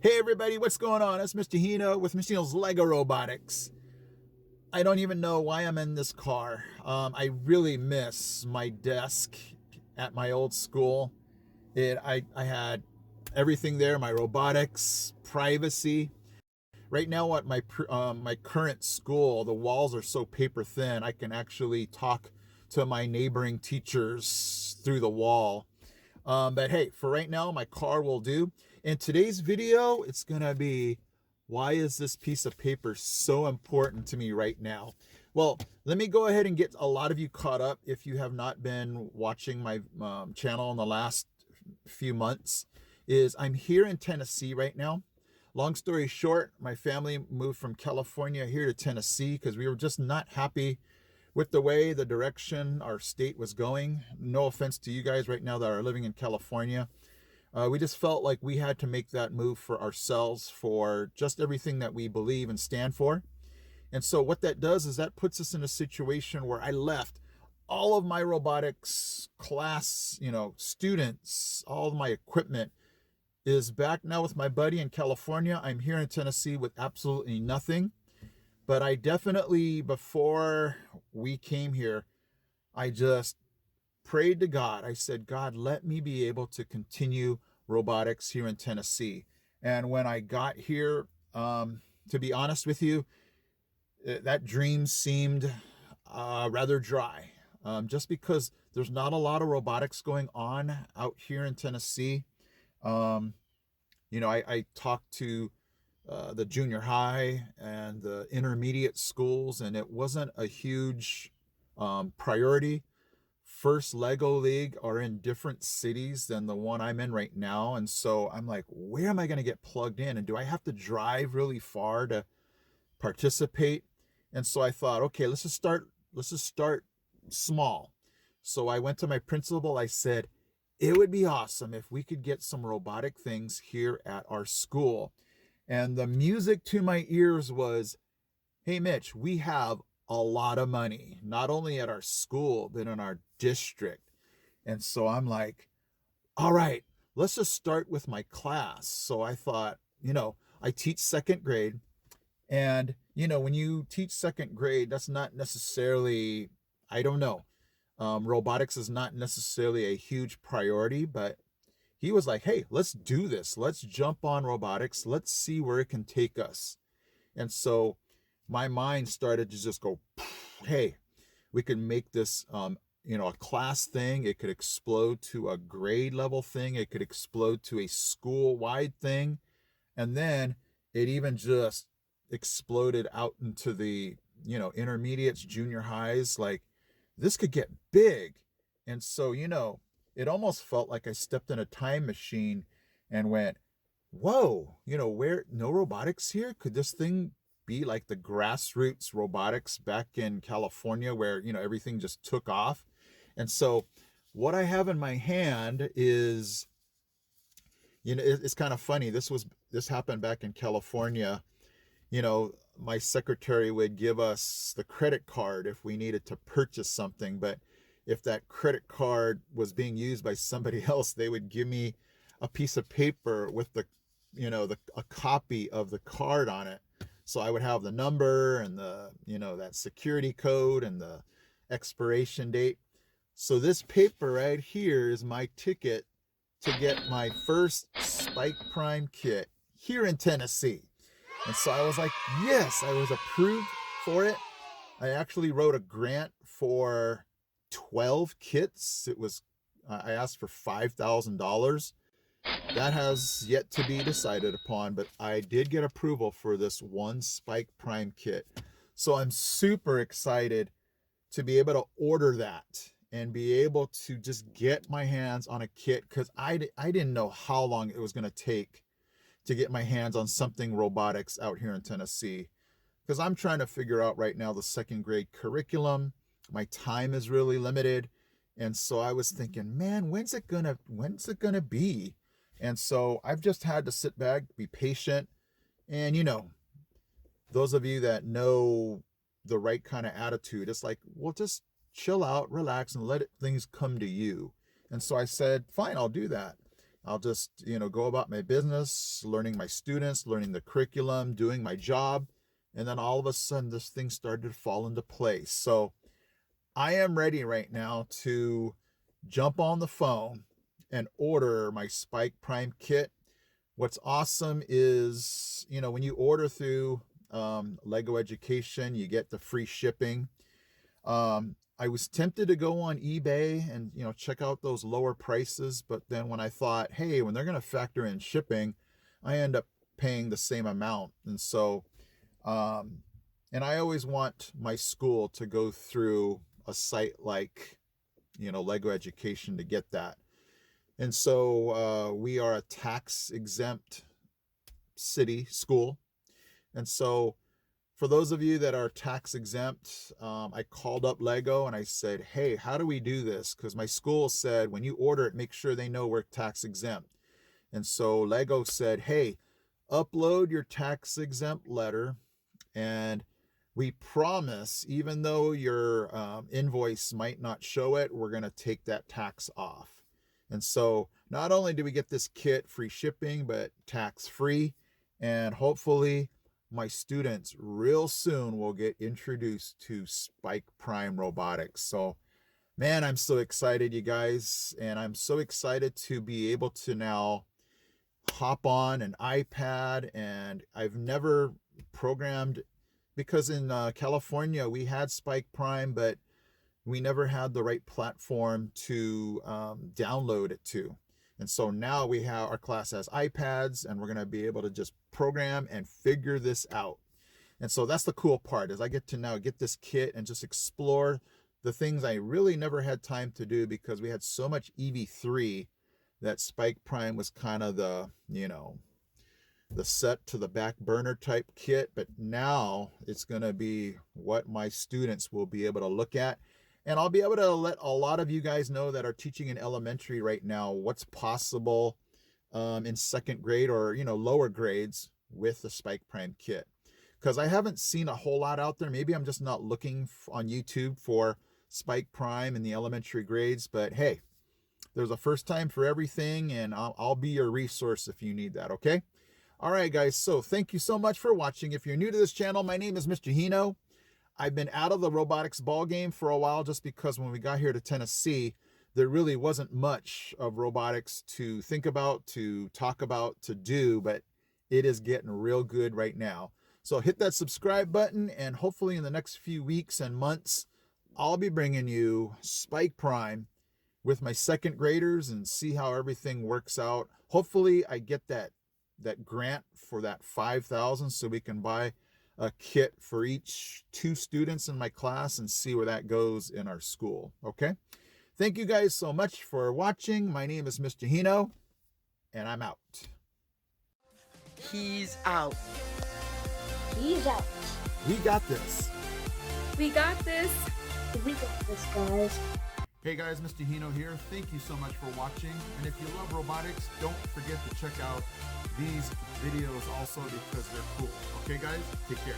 Hey everybody, what's going on? It's Mr. Hino with Mr. Hino's Lego Robotics. I don't even know why I'm in this car. I really miss my desk at my old school. I had everything there, my robotics, privacy. Right now at my current school, the walls are so paper thin, I can actually talk to my neighboring teachers through the wall. But hey, for right now, my car will do. In today's video, it's going to be, why is this piece of paper so important to me right now? Well, let me go ahead and get a lot of you caught up if you have not been watching my channel in the last few months. I'm here in Tennessee right now. Long story short, my family moved from California here to Tennessee because we were just not happy with the way, the direction our state was going. No offense to you guys right now that are living in California. We just felt like we had to make that move for ourselves, for just everything that we believe and stand for. And so what that does is that puts us in a situation where I left all of my robotics class, students, all of my equipment is back now with my buddy in California. I'm here in Tennessee with absolutely nothing. But I definitely, before we came here, I just prayed to God. I said, God, let me be able to continue robotics here in Tennessee. And when I got here, to be honest with you, that dream seemed rather dry, just because there's not a lot of robotics going on out here in Tennessee. I talked to the junior high and the intermediate schools, and it wasn't a huge priority. First Lego League are in different cities than the one I'm in right now. And so I'm like, where am I going to get plugged in? And do I have to drive really far to participate? And so I thought, okay, let's just start small. So I went to my principal. I said, it would be awesome if we could get some robotic things here at our school. And the music to my ears was, hey, Mitch, we have a lot of money, not only at our school, but in our district. And so I'm like, all right, let's just start with my class. So I thought, I teach second grade. And, when you teach second grade, that's not necessarily, I don't know, robotics is not necessarily a huge priority, but he was like, hey, let's do this. Let's jump on robotics. Let's see where it can take us. And so my mind started to just go, hey, we could make this, a class thing. It could explode to a grade level thing. It could explode to a school-wide thing. And then it even just exploded out into the, intermediates, junior highs. Like, this could get big. And so, it almost felt like I stepped in a time machine and went, whoa, where no robotics here? Could this thing be like the grassroots robotics back in California where, everything just took off? And so what I have in my hand is, it's kind of funny. This happened back in California. My secretary would give us the credit card if we needed to purchase something, but if that credit card was being used by somebody else, they would give me a piece of paper with a copy of the card on it. So I would have the number and that security code and the expiration date. So this paper right here is my ticket to get my first Spike Prime kit here in Tennessee. And so I was like, yes, I was approved for it. I actually wrote a grant for 12 kits. I asked for $5,000. That has yet to be decided upon, but I did get approval for this one Spike Prime kit. So I'm super excited to be able to order that and be able to just get my hands on a kit, because I didn't know how long it was going to take to get my hands on something robotics out here in Tennessee, because I'm trying to figure out right now the second grade curriculum. My time is really limited. And so I was thinking, man, when's it gonna be? And so I've just had to sit back, be patient. And those of you that know the right kind of attitude, it's like, well, just chill out, relax, and let things come to you. And so I said, fine, I'll do that. I'll just, go about my business, learning my students, learning the curriculum, doing my job. And then all of a sudden, this thing started to fall into place. So I am ready right now to jump on the phone and order my Spike Prime kit. What's awesome is, when you order through Lego Education, you get the free shipping. I was tempted to go on eBay and, check out those lower prices. But then when I thought, hey, when they're going to factor in shipping, I end up paying the same amount. And so, and I always want my school to go through a site like, Lego Education to get that. And so we are a tax exempt city school. And so for those of you that are tax exempt, I called up Lego and I said, hey, how do we do this? Because my school said, when you order it, make sure they know we're tax exempt. And so Lego said, hey, upload your tax exempt letter, and we promise, even though your invoice might not show it, we're going to take that tax off. And so not only do we get this kit free shipping, but tax free. And hopefully my students real soon will get introduced to Spike Prime Robotics. So man, I'm so excited, you guys. And I'm so excited to be able to now hop on an iPad. And I've never programmed, because in California we had Spike Prime, but we never had the right platform to download it to. And so now our class has iPads, and we're going to be able to just program and figure this out. And so that's the cool part, is I get to now get this kit and just explore the things I really never had time to do, because we had so much EV3 that Spike Prime was kind of the set to the back burner type kit. But now it's going to be what my students will be able to look at. And I'll be able to let a lot of you guys know that are teaching in elementary right now what's possible in second grade or, lower grades with the Spike Prime kit. Because I haven't seen a whole lot out there. Maybe I'm just not looking on YouTube for Spike Prime in the elementary grades. But hey, there's a first time for everything, and I'll be your resource if you need that, okay? All right, guys, so thank you so much for watching. If you're new to this channel, my name is Mr. Hino. I've been out of the robotics ball game for a while, just because when we got here to Tennessee, there really wasn't much of robotics to think about, to talk about, to do, but it is getting real good right now. So hit that subscribe button, and hopefully in the next few weeks and months, I'll be bringing you Spike Prime with my second graders and see how everything works out. Hopefully I get that grant for that $5,000 so we can buy a kit for each 2 students in my class and see where that goes in our school. Okay. Thank you guys so much for watching. My name is Mr. Hino, and I'm out. He's out. He's out. We got this. We got this. We got this, guys. Hey guys, Mr. Hino here. Thank you so much for watching. And if you love robotics, don't forget to check out these videos also, because they're cool. Okay guys, take care.